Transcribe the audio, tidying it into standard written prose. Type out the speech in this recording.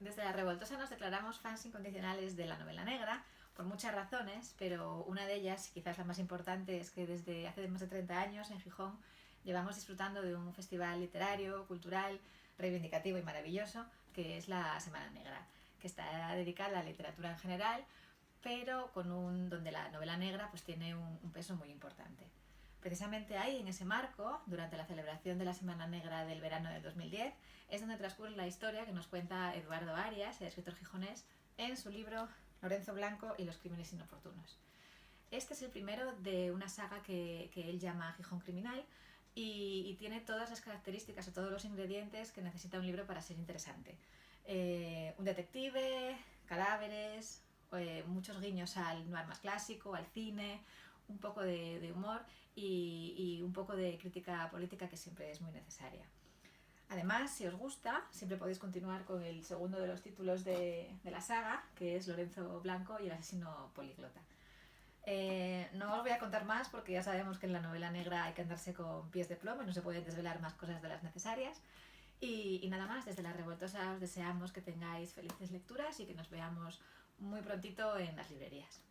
Desde La Revoltosa nos declaramos fans incondicionales de la novela negra por muchas razones, pero una de ellas, quizás la más importante, es que desde hace más de 30 años en Gijón llevamos disfrutando de un festival literario, cultural, reivindicativo y maravilloso, que es la Semana Negra, que está dedicada a la literatura en general, pero donde la novela negra pues tiene un peso muy importante. Precisamente ahí, en ese marco, durante la celebración de la Semana Negra del verano del 2010, es donde transcurre la historia que nos cuenta Eduardo Arias, el escritor gijonés, en su libro Lorenzo Blanco y los crímenes inoportunos. Este es el primero de una saga que él llama Gijón Criminal y tiene todas las características o todos los ingredientes que necesita un libro para ser interesante. Un detective, cadáveres, muchos guiños al noir más clásico, al cine, un poco de humor y un poco de crítica política que siempre es muy necesaria. Además, si os gusta, siempre podéis continuar con el segundo de los títulos de la saga, que es Lorenzo Blanco y el asesino políglota. No os voy a contar más porque ya sabemos que en la novela negra hay que andarse con pies de plomo y no se pueden desvelar más cosas de las necesarias. Y nada más, desde La Revoltosa os deseamos que tengáis felices lecturas y que nos veamos muy prontito en las librerías.